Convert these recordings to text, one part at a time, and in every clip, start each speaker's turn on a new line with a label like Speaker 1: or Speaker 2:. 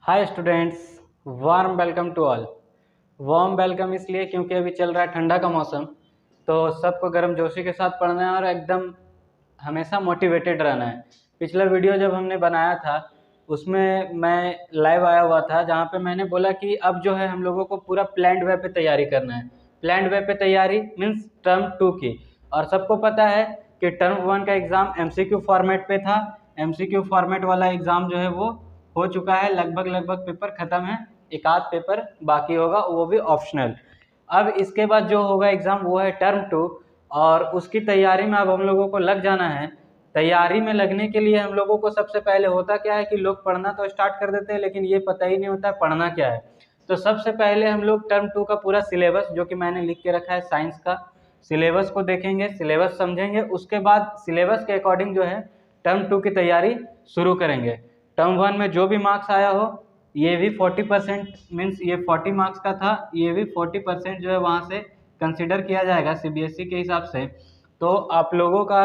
Speaker 1: Hi students, warm welcome to all. Warm welcome इसलिए क्योंकि अभी चल रहा है ठंडा का मौसम, तो सबको गर्मजोशी के साथ पढ़ना है और एकदम हमेशा मोटिवेटेड रहना है। पिछला वीडियो जब हमने बनाया था उसमें मैं लाइव आया हुआ था, जहाँ पे मैंने बोला कि अब जो है हम लोगों को पूरा प्लान्ड वे पे तैयारी करना है। प्लान्ड वे पे तैयारी मीन्स टर्म 2 की। और सबको पता है कि टर्म 1 का एग्ज़ाम MCQ फॉर्मेट पे था। MCQ फॉर्मेट वाला एग्ज़ाम जो है वो हो चुका है, लगभग पेपर ख़त्म है, एक आध पेपर बाकी होगा, वो भी ऑप्शनल। अब इसके बाद जो होगा एग्ज़ाम वो है टर्म 2, और उसकी तैयारी में अब हम लोगों को लग जाना है। तैयारी में लगने के लिए हम लोगों को सबसे पहले होता क्या है कि लोग पढ़ना तो स्टार्ट कर देते हैं, लेकिन ये पता ही नहीं होता है पढ़ना क्या है। तो सबसे पहले हम लोग टर्म 2 का पूरा सिलेबस, जो कि मैंने लिख के रखा है साइंस का, सिलेबस को देखेंगे, सिलेबस समझेंगे। उसके बाद सिलेबस के अकॉर्डिंग जो है टर्म 2 की तैयारी शुरू करेंगे। टर्म 1 में जो भी मार्क्स आया हो, ये भी 40% मीन्स ये 40 मार्क्स का था, ये भी 40% जो है वहाँ से कंसिडर किया जाएगा CBSE के हिसाब से। तो आप लोगों का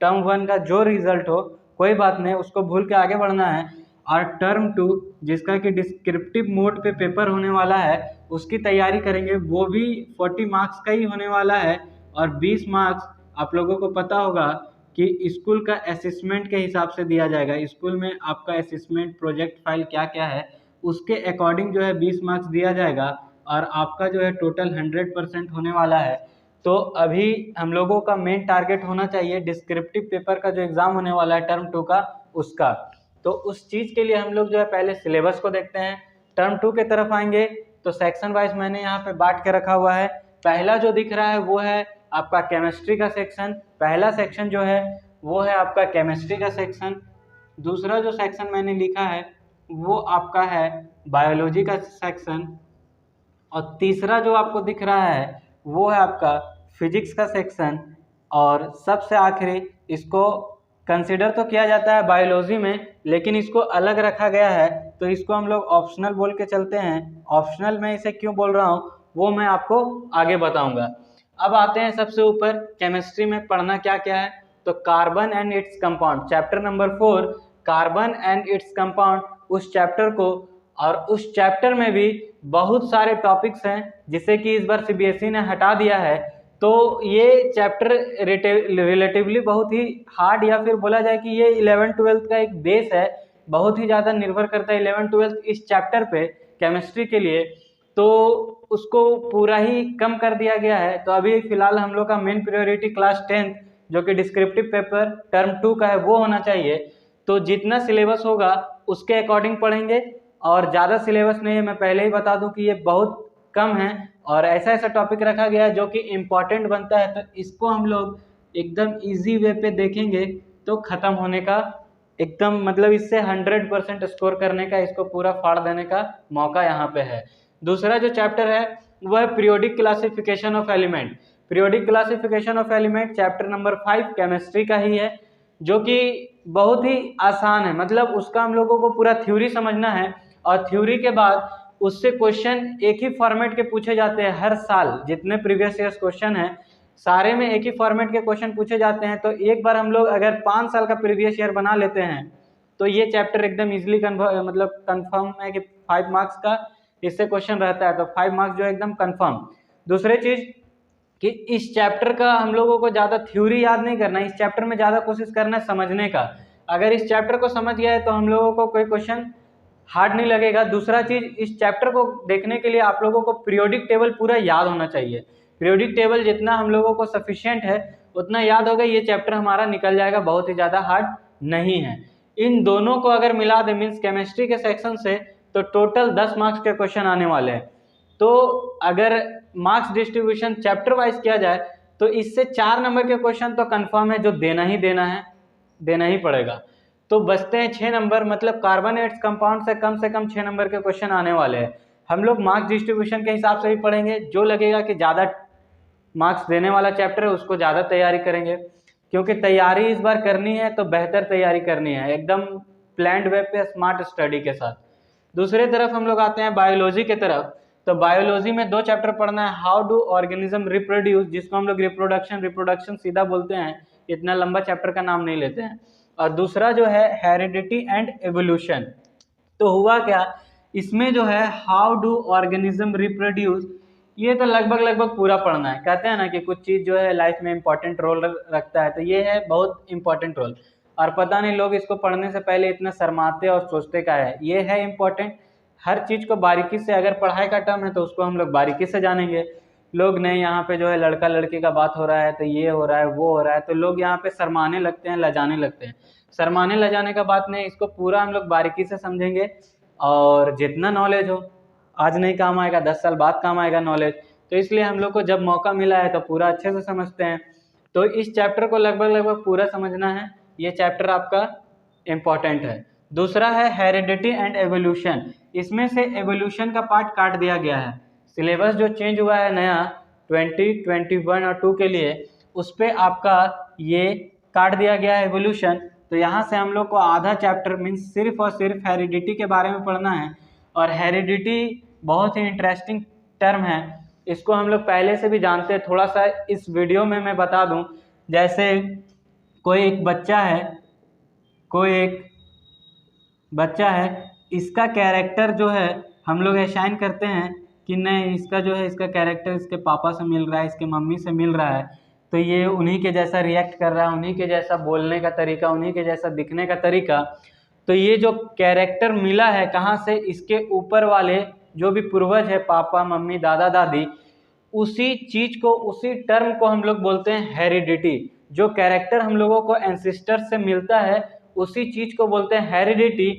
Speaker 1: टर्म 1 का जो रिजल्ट हो कोई बात नहीं, उसको भूल के आगे बढ़ना है। और टर्म 2 जिसका कि डिस्क्रिप्टिव मोड पे पेपर होने वाला है, उसकी तैयारी करेंगे। वो भी 40 मार्क्स का ही होने वाला है, और 20 मार्क्स आप लोगों को पता होगा कि स्कूल का असेसमेंट के हिसाब से दिया जाएगा। स्कूल में आपका असेसमेंट प्रोजेक्ट फाइल क्या क्या है, उसके अकॉर्डिंग जो है 20 मार्क्स दिया जाएगा, और आपका जो है टोटल 100% होने वाला है। तो अभी हम लोगों का मेन टारगेट होना चाहिए डिस्क्रिप्टिव पेपर का जो एग्ज़ाम होने वाला है टर्म 2 का, उसका। तो उस चीज़ के लिए हम लोग जो है पहले सिलेबस को देखते हैं। टर्म 2 के तरफ आएंगे तो सेक्शन वाइज मैंने यहाँ पे बांट के रखा हुआ है। पहला जो दिख रहा है वो है आपका केमिस्ट्री का सेक्शन। पहला सेक्शन जो है वो है आपका केमिस्ट्री का सेक्शन। दूसरा जो सेक्शन मैंने लिखा है वो आपका है बायोलॉजी का सेक्शन। और तीसरा जो आपको दिख रहा है वो है आपका फिजिक्स का सेक्शन। और सबसे आखिरी, इसको कंसिडर तो किया जाता है बायोलॉजी में, लेकिन इसको अलग रखा गया है, तो इसको हम लोग ऑप्शनल बोल के चलते हैं। ऑप्शनल मैं इसे क्यों बोल रहा हूँ वो मैं आपको आगे बताऊंगा। अब आते हैं सबसे ऊपर, केमिस्ट्री में पढ़ना क्या क्या है। तो carbon and its compound, chapter number 4, carbon and its compound, उस चैप्टर को। और उस चैप्टर में भी बहुत सारे टॉपिक्स हैं जिसे कि इस बार CBSE ने हटा दिया है। तो ये चैप्टर रिलेटिवली बहुत ही हार्ड, या फिर बोला जाए कि ये 11th-12th का एक बेस है, बहुत ही ज़्यादा निर्भर करता है 11th-12th इस चैप्टर पे केमिस्ट्री के लिए। तो उसको पूरा ही कम कर दिया गया है। तो अभी फिलहाल हम लोग का मेन प्रायोरिटी क्लास 10th जो कि डिस्क्रिप्टिव पेपर टर्म 2 का है वो होना चाहिए। तो जितना सिलेबस होगा उसके अकॉर्डिंग पढ़ेंगे, और ज़्यादा सिलेबस नहीं है, मैं पहले ही बता दूं कि ये बहुत कम है। और ऐसा ऐसा टॉपिक रखा गया है जो कि इम्पॉर्टेंट बनता है, तो इसको हम लोग एकदम इजी वे पे देखेंगे तो ख़त्म होने का एकदम, मतलब इससे 100% स्कोर करने का, इसको पूरा फाड़ देने का मौका यहाँ पे है। दूसरा जो चैप्टर है वह है periodic classification of element. Periodic classification of element chapter number 5 chemistry का ही है, जो कि बहुत ही आसान है। मतलब उसका हम लोगों को पूरा थ्योरी समझना है, और थ्योरी के बाद उससे क्वेश्चन एक ही फॉर्मेट के पूछे जाते हैं हर साल। जितने प्रीवियस ईयर्स क्वेश्चन हैं सारे में एक ही फॉर्मेट के क्वेश्चन पूछे जाते हैं। तो एक बार हम लोग अगर 5 साल का प्रीवियस ईयर बना लेते हैं तो ये चैप्टर एकदम इजीली मतलब कंफर्म है कि 5 मार्क्स का इससे क्वेश्चन रहता है। तो 5 मार्क्स जो है एकदम कंफर्म। दूसरी चीज कि इस चैप्टर का हम लोगों को ज़्यादा थ्योरी याद नहीं करना है, इस चैप्टर में ज़्यादा कोशिश करना है समझने का। अगर इस चैप्टर को समझ गया है तो हम लोगों को कोई क्वेश्चन हार्ड नहीं लगेगा। दूसरा चीज़, इस चैप्टर को देखने के लिए आप लोगों को पीरियोडिक टेबल पूरा याद होना चाहिए। पीरियोडिक टेबल जितना हम लोगों को सफिशिएंट है उतना याद होगा, ये चैप्टर हमारा निकल जाएगा, बहुत ही ज़्यादा हार्ड नहीं है। इन दोनों को अगर मिला दे मीन्स केमिस्ट्री के सेक्शन से, तो टोटल 10 मार्क्स के क्वेश्चन आने वाले हैं। तो अगर मार्क्स डिस्ट्रीब्यूशन चैप्टर वाइज किया जाए तो इससे 4 नंबर के क्वेश्चन तो कंफर्म है, जो देना ही देना है, देना ही पड़ेगा। तो बचते हैं 6 नंबर, मतलब कार्बन एट्स कंपाउंड से कम 6 नंबर के क्वेश्चन आने वाले हैं। हम लोग मार्क्स डिस्ट्रीब्यूशन के हिसाब से भी पढ़ेंगे, जो लगेगा कि ज़्यादा मार्क्स देने वाला चैप्टर है उसको ज़्यादा तैयारी करेंगे, क्योंकि तैयारी इस बार करनी है तो बेहतर तैयारी करनी है, एकदम प्लान्ड वे पे स्मार्ट स्टडी के साथ। दूसरे तरफ हम लोग आते हैं बायोलॉजी के तरफ। तो बायोलॉजी में 2 चैप्टर पढ़ना है, हाउ डू ऑर्गेनिज्म रिप्रोड्यूस, जिसको हम लोग रिप्रोडक्शन सीधा बोलते हैं, इतना लंबा चैप्टर का नाम नहीं लेते हैं। और दूसरा जो है हेरिडिटी एंड एवोल्यूशन। तो हुआ क्या, इसमें जो है हाउ डू ऑर्गेनिज्म रिप्रोड्यूस, ये तो लगभग पूरा पढ़ना है। कहते हैं ना कि कुछ चीज़ जो है लाइफ में इंपॉर्टेंट रोल रखता है, तो ये है बहुत इंपॉर्टेंट रोल। और पता नहीं लोग इसको पढ़ने से पहले इतना शर्माते और सोचते क्या है, ये है इम्पोर्टेंट। हर चीज़ को बारीकी से, अगर पढ़ाई का टर्म है तो उसको हम लोग बारीकी से जानेंगे। लोग नहीं, यहाँ पे जो है लड़का लड़की का बात हो रहा है तो ये हो रहा है वो हो रहा है, तो लोग यहाँ पे शर्माने लगते हैं, लजाने लगते हैं। शर्माने लजाने का बात नहीं, इसको पूरा हम लोग बारीकी से समझेंगे। और जितना नॉलेज हो, आज नहीं काम आएगा 10 साल बाद काम आएगा नॉलेज, तो इसलिए हम लोग को जब मौका मिला है तो पूरा अच्छे से समझते हैं। तो इस चैप्टर को लगभग पूरा समझना है, ये चैप्टर आपका इम्पॉर्टेंट है। दूसरा है हेरिडिटी एंड एवोल्यूशन, इसमें से एवोल्यूशन का पार्ट काट दिया गया है। सिलेबस जो चेंज हुआ है नया 2021 और 2 के लिए, उस पर आपका ये काट दिया गया है एवोल्यूशन। तो यहाँ से हम लोग को आधा चैप्टर मीन्स सिर्फ और सिर्फ हेरिडिटी के बारे में पढ़ना है। और हेरिडिटी बहुत ही इंटरेस्टिंग टर्म है, इसको हम लोग पहले से भी जानते हैं। थोड़ा सा इस वीडियो में मैं बता दूं, जैसे कोई एक बच्चा है, इसका कैरेक्टर जो है हम लोग असाइन करते हैं कि नहीं, इसका जो है इसका कैरेक्टर इसके पापा से मिल रहा है, इसके मम्मी से मिल रहा है, तो ये उन्हीं के जैसा रिएक्ट कर रहा है, उन्हीं के जैसा बोलने का तरीका, उन्हीं के जैसा दिखने का तरीका। तो ये जो कैरेक्टर मिला है कहाँ से, इसके ऊपर वाले जो भी पूर्वज है, पापा मम्मी दादा दादी, उसी चीज को, उसी टर्म को हम लोग बोलते हैं हेरिडिटी। जो कैरेक्टर हम लोगों को एंसिस्टर से मिलता है उसी चीज को बोलते हैं हेरिडिटी।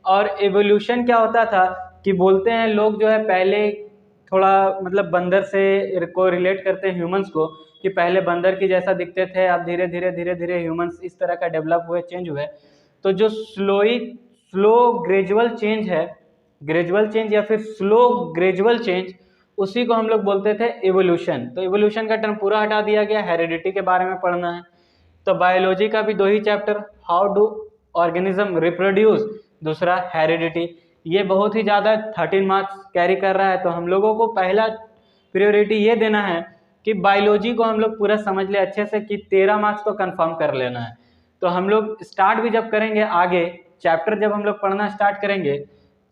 Speaker 1: और एवोल्यूशन क्या होता था कि बोलते हैं लोग जो है पहले थोड़ा मतलब बंदर से को रिलेट करते हैं ह्यूमंस को, कि पहले बंदर की जैसा दिखते थे, अब धीरे धीरे ह्यूमंस इस तरह का डेवलप हुए, चेंज हुए। तो जो स्लो ग्रेजुअल चेंज है, ग्रेजुअल चेंज या फिर स्लो ग्रेजुअल चेंज, उसी को हम लोग बोलते थे एवोल्यूशन। तो एवोल्यूशन का टर्म पूरा हटा दिया गया, हेरिडिटी के बारे में पढ़ना है। तो बायोलॉजी का भी 2 ही chapter, how do organism reproduce, दूसरा हेरिडिटी। ये बहुत ही ज़्यादा 13 मार्क्स कैरी कर रहा है। तो हम लोगों को पहला प्रायोरिटी ये देना है कि बायोलॉजी को हम लोग पूरा समझ ले अच्छे से, कि 13 मार्क्स तो कंफर्म कर लेना है। तो हम लोग स्टार्ट भी जब करेंगे आगे चैप्टर, जब हम लोग पढ़ना स्टार्ट करेंगे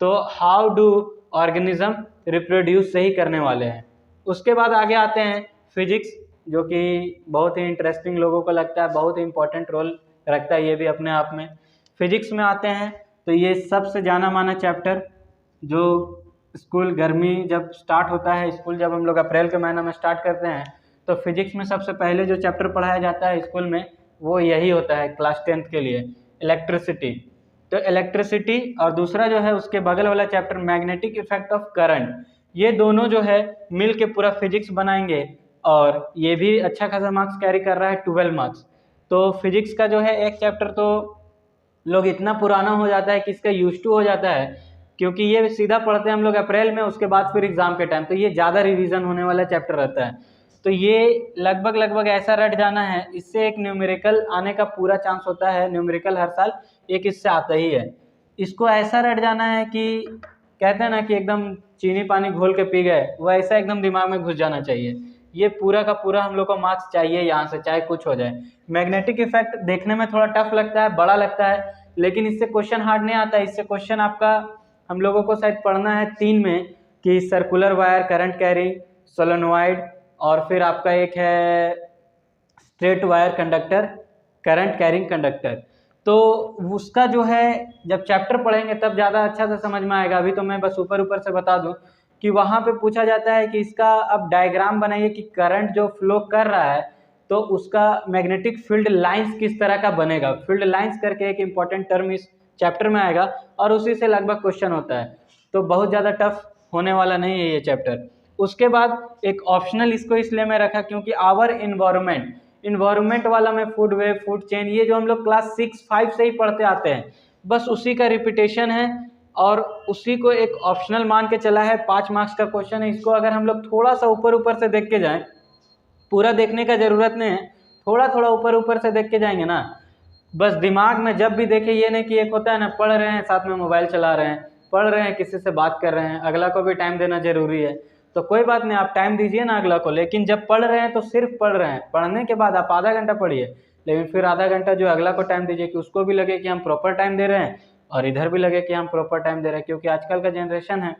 Speaker 1: तो हाउ डू ऑर्गेनिज्म रिप्रोड्यूस से ही करने वाले हैं। उसके बाद आगे आते हैं फिजिक्स, जो कि बहुत ही इंटरेस्टिंग लोगों को लगता है, बहुत ही इंपॉर्टेंट रोल रखता है ये भी अपने आप में। फिजिक्स में आते हैं तो ये सबसे जाना माना चैप्टर, जो स्कूल गर्मी जब स्टार्ट होता है, स्कूल जब हम लोग अप्रैल के महीना में स्टार्ट करते हैं, तो फिजिक्स में सबसे पहले जो चैप्टर पढ़ाया जाता है स्कूल में वो यही होता है क्लास 10th के लिए, इलेक्ट्रिसिटी। तो इलेक्ट्रिसिटी और दूसरा जो है उसके बगल वाला chapter magnetic effect of current, ये दोनों जो है मिल के पूरा फिजिक्स बनाएंगे। और ये भी अच्छा खासा मार्क्स कैरी कर रहा है, 12 मार्क्स। तो फिजिक्स का जो है एक चैप्टर तो लोग इतना पुराना हो जाता है कि इसका यूज टू हो जाता है, क्योंकि ये सीधा पढ़ते हैं हम लोग अप्रैल में, उसके बाद फिर एग्जाम के टाइम, तो ये ज़्यादा रिवीजन होने वाला चैप्टर रहता है। तो ये लगभग ऐसा रट जाना है, इससे एक न्यूमेरिकल आने का पूरा चांस होता है। न्यूमेरिकल हर साल एक इससे आता ही है। इसको ऐसा रट जाना है कि कहते हैं ना कि एकदम चीनी पानी घोल के पी गए, वो ऐसा एकदम दिमाग में घुस जाना चाहिए। ये पूरा का पूरा हम लोग को मार्क्स चाहिए यहाँ से, चाहे कुछ हो जाए। मैग्नेटिक इफेक्ट देखने में थोड़ा टफ लगता है, बड़ा लगता है, लेकिन इससे क्वेश्चन हार्ड नहीं आता। इससे क्वेश्चन आपका हम लोगों को शायद पढ़ना है 3 में, कि circular wire current carrying, solenoid, और फिर आपका एक है straight wire conductor current carrying conductor. तो उसका जो है जब चैप्टर पढ़ेंगे तब ज़्यादा अच्छा से समझ में आएगा। अभी तो मैं बस ऊपर ऊपर से बता दूं कि वहाँ पे पूछा जाता है कि इसका अब डायग्राम बनाइए कि करंट जो फ्लो कर रहा है तो उसका मैग्नेटिक फील्ड लाइंस किस तरह का बनेगा। फील्ड लाइंस करके एक इम्पॉर्टेंट टर्म इस चैप्टर में आएगा और उसी से लगभग क्वेश्चन होता है। तो बहुत ज़्यादा टफ होने वाला नहीं है ये चैप्टर। उसके बाद एक ऑप्शनल इसको इसलिए मैं रखा क्योंकि आवर इन्वायरमेंट वाला में फूड वेब, फूड चेन, ये जो हम लोग क्लास 6-5 से ही पढ़ते आते हैं, बस उसी का रिपीटेशन है और उसी को एक ऑप्शनल मान के चला है। 5 मार्क्स का क्वेश्चन है। इसको अगर हम लोग थोड़ा सा ऊपर ऊपर से देख के जाएं, पूरा देखने का जरूरत नहीं है, थोड़ा थोड़ा ऊपर ऊपर से देख के जाएंगे ना, बस दिमाग में जब भी देखे, ये नहीं कि एक होता है ना पढ़ रहे हैं साथ में मोबाइल चला रहे हैं, पढ़ रहे हैं किसी से बात कर रहे हैं, अगला को भी टाइम देना जरूरी है। तो कोई बात नहीं, आप टाइम दीजिए ना अगला को, लेकिन जब पढ़ रहे हैं तो सिर्फ पढ़ रहे हैं। पढ़ने के बाद आप आधा घंटा पढ़िए, लेकिन फिर आधा घंटा जो अगला को टाइम दीजिए कि उसको भी लगे कि हम प्रॉपर टाइम दे रहे हैं, और इधर भी लगे कि हम प्रॉपर टाइम दे रहे हैं, क्योंकि आजकल का जनरेशन है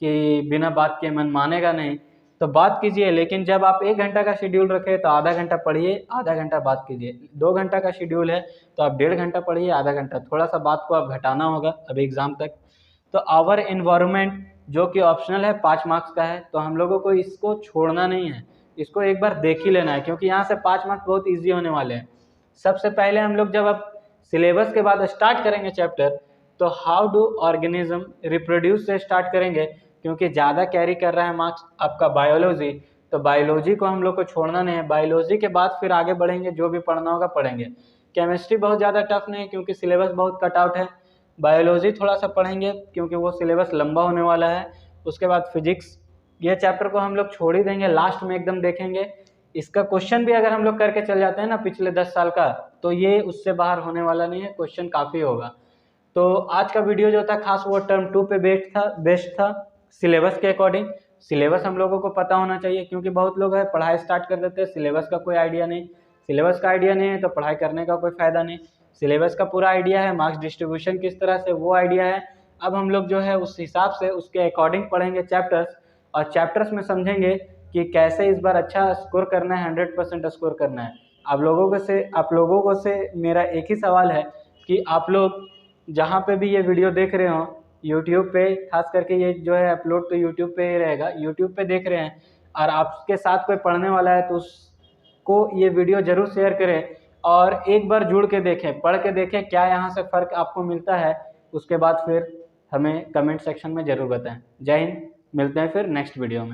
Speaker 1: कि बिना बात के मन मानेगा नहीं। तो बात कीजिए, लेकिन जब आप 1 घंटा का शेड्यूल रखें तो आधा घंटा पढ़िए, आधा घंटा बात कीजिए। 2 घंटा का शेड्यूल है तो आप 1.5 घंटा पढ़िए, आधा घंटा थोड़ा सा बात को आप घटाना होगा अभी एग्ज़ाम तक। तो आवर इन्वायरमेंट जो कि ऑप्शनल है, 5 मार्क्स का है, तो हम लोगों को इसको छोड़ना नहीं है, इसको एक बार देख ही लेना है, क्योंकि यहाँ से 5 मार्क्स बहुत ईजी होने वाले हैं। सबसे पहले हम लोग जब अब सिलेबस के बाद स्टार्ट करेंगे चैप्टर, तो हाउ डू ऑर्गेनिज्म रिप्रोड्यूस से स्टार्ट करेंगे, क्योंकि ज़्यादा कैरी कर रहा है मार्क्स आपका बायोलॉजी। तो बायोलॉजी को हम लोग को छोड़ना नहीं है, बायोलॉजी के बाद फिर आगे बढ़ेंगे, जो भी पढ़ना होगा पढ़ेंगे। केमिस्ट्री बहुत ज़्यादा टफ नहीं, क्योंकि सिलेबस बहुत कट आउट है। बायोलॉजी थोड़ा सा पढ़ेंगे, क्योंकि वो सिलेबस लंबा होने वाला है। उसके बाद फिजिक्स, ये चैप्टर को हम लोग छोड़ ही देंगे, लास्ट में एकदम देखेंगे। इसका क्वेश्चन भी अगर हम लोग करके चल जाते हैं ना पिछले 10 साल का, तो ये उससे बाहर होने वाला नहीं है, क्वेश्चन काफ़ी होगा। तो आज का वीडियो जो था खास वो टर्म 2 पे बेस्ड था सिलेबस के अकॉर्डिंग। सिलेबस हम लोगों को पता होना चाहिए, क्योंकि बहुत लोग है पढ़ाई स्टार्ट कर देते हैं, सिलेबस का कोई आइडिया नहीं। सिलेबस का आइडिया नहीं है तो पढ़ाई करने का कोई फ़ायदा नहीं। सिलेबस का पूरा आइडिया है, मार्क्स डिस्ट्रीब्यूशन किस तरह से, वो आइडिया है। अब हम लोग जो है उस हिसाब से उसके अकॉर्डिंग पढ़ेंगे चैप्टर्स, और चैप्टर्स में समझेंगे कि कैसे इस बार अच्छा स्कोर करना है, 100% स्कोर करना है। आप लोगों को से मेरा एक ही सवाल है कि आप लोग जहाँ पे भी ये वीडियो देख रहे हो, यूट्यूब पे खास करके, ये जो है अपलोड तो यूट्यूब पे ही रहेगा, यूट्यूब पे देख रहे हैं और आपके साथ कोई पढ़ने वाला है, तो उसको ये वीडियो ज़रूर शेयर करें और एक बार जुड़ के देखें, पढ़ के देखें क्या यहाँ से फ़र्क आपको मिलता है। उसके बाद फिर हमें कमेंट सेक्शन में ज़रूर बताएं। जय हिंद, मिलते हैं फिर नेक्स्ट वीडियो में।